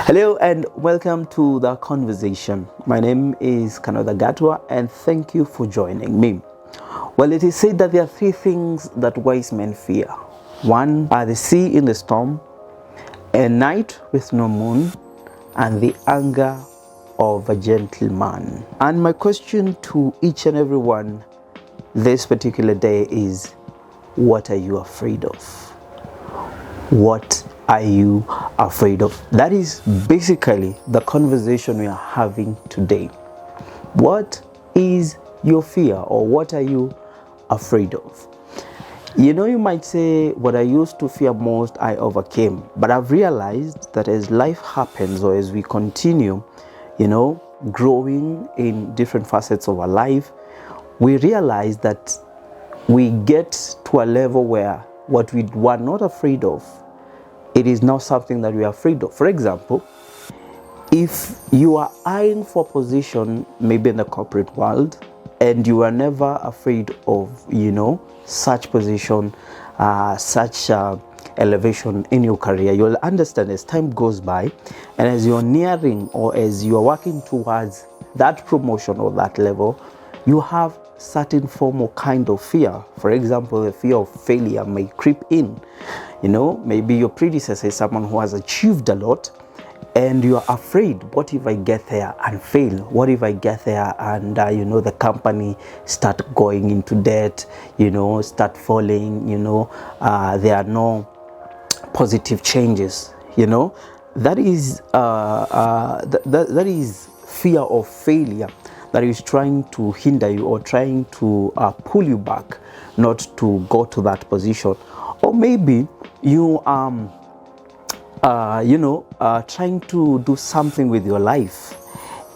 Hello and welcome to the conversation. My name is Kanada Gatwa and thank you for joining me. Well, it is said that there are three things that wise men fear. One are the sea in the storm, a night with no moon, and the anger of a gentleman. And my question to each and every one this particular day is, what are you afraid of? What are you afraid of? That is basically the conversation we are having today. What is your fear, or what are you afraid of? You might say, what I used to fear most, I overcame. But I've realized that as life happens, or as we continue, growing in different facets of our life, we realize that we get to a level where what we were not afraid of, it is now something that we are afraid of. For example, if you are eyeing for position, maybe in the corporate world, and you are never afraid of, such position, such elevation in your career, you'll understand as time goes by, and as you're nearing or as you are working towards that promotion or that level, you have certain form or kind of fear. For example, the fear of failure may creep in. Maybe your predecessor is someone who has achieved a lot, and you are afraid, what if I get there and fail? What if I get there and the company start going into debt, start falling, there are no positive changes. That is that is fear of failure that is trying to hinder you, or trying to pull you back not to go to that position. Or maybe you trying to do something with your life,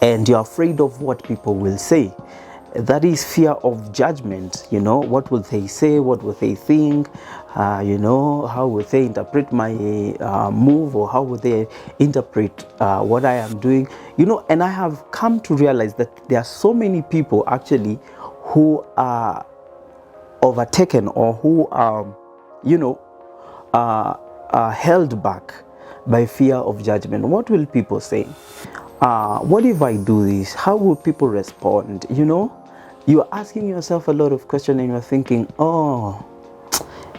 and you're afraid of what people will say. That is fear of judgment. What will they say? What will they think? How will they interpret my move, or how will they interpret what I am doing? And I have come to realize that there are so many people actually who are overtaken, or who are held back by fear of judgment. What will people say? What if I do this? How will people respond? You're asking yourself a lot of questions, and you're thinking, oh,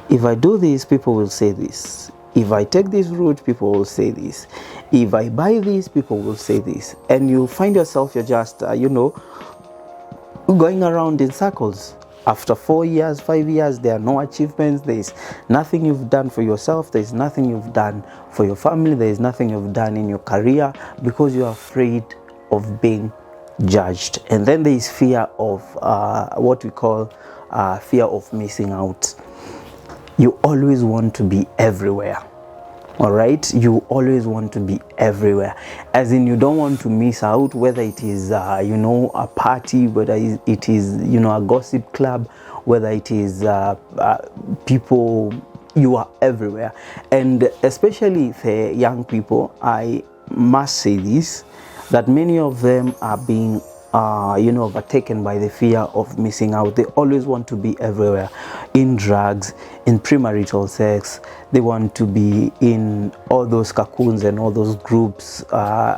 if I do this, people will say this. If I take this route, people will say this. If I buy this, people will say this. And you find yourself, you're just, going around in circles. After 4 years, 5 years, there are no achievements. There is nothing you've done for yourself. There is nothing you've done for your family. There is nothing you've done in your career, because you're afraid of being judged. And then there is fear of what we call fear of missing out. You always want to be everywhere. All right, you always want to be everywhere, as in you don't want to miss out, whether it is a party, whether it is a gossip club, whether it is people. You are everywhere. And especially the young people, I must say this, that many of them are being overtaken by the fear of missing out. They always want to be everywhere, in drugs, in premarital sex. They want to be in all those cocoons and all those groups,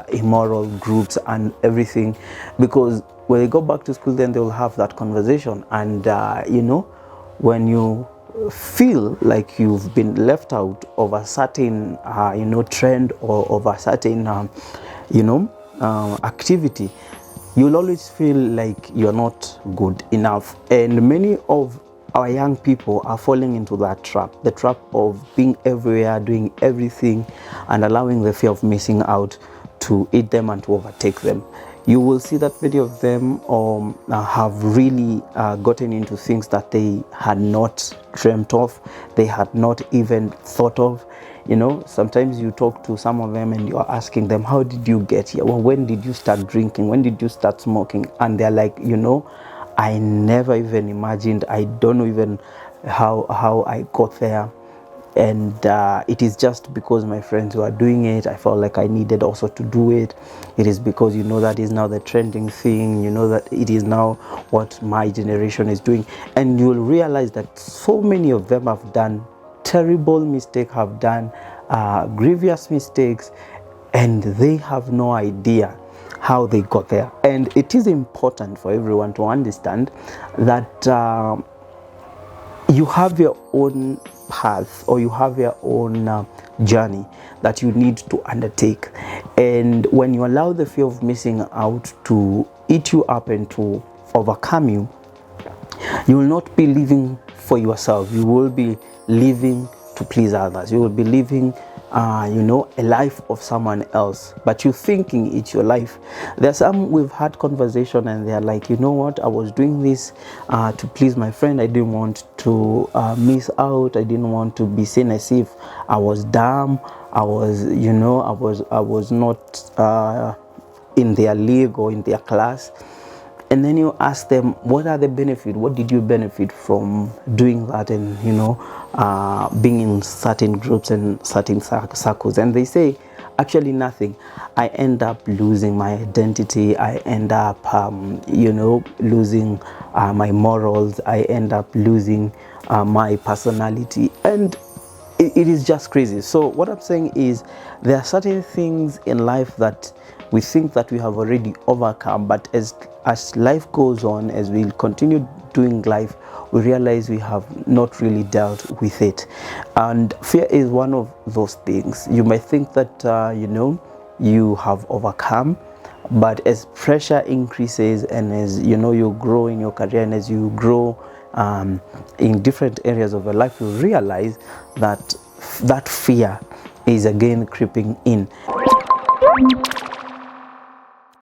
immoral groups and everything, because when they go back to school, then they'll have that conversation. And when you feel like you've been left out of a certain trend, or of a certain activity, you'll always feel like you're not good enough. And many of our young people are falling into that trap, the trap of being everywhere, doing everything, and allowing the fear of missing out to eat them and to overtake them. You will see that many of them have really gotten into things that they had not dreamt of, they had not even thought of. Sometimes you talk to some of them and you're asking them, how did you get here? Well, when did you start drinking? When did you start smoking? And they're like, I never even imagined. I don't know even how I got there. And it is just because my friends were doing it, I felt like I needed also to do it. It is because that is now the trending thing, that it is now what my generation is doing. And you will realize that so many of them have done terrible mistakes, have done grievous mistakes, and they have no idea how they got there. And it is important for everyone to understand that you have your own path, or you have your own journey that you need to undertake. And when you allow the fear of missing out to eat you up and to overcome you, you will not be living for yourself. You will be living to please others. You will be living a life of someone else, but you're thinking it's your life. There's some we've had conversation and they're like, you know what, I was doing this to please my friend. I didn't want to miss out. I didn't want to be seen as if I was dumb. I was not in their league or in their class. And then you ask them, what are the benefits? What did you benefit from doing that? And being in certain groups and certain circles? And they say, actually nothing. I end up losing my identity. I end up losing my morals. I end up losing my personality, and it is just crazy. So what I'm saying is, there are certain things in life that we think that we have already overcome, but as life goes on, as we continue doing life, we realize we have not really dealt with it. And fear is one of those things. You might think that you have overcome, but as pressure increases, and as you grow in your career, and as you grow in different areas of your life, you realize that fear is again creeping in.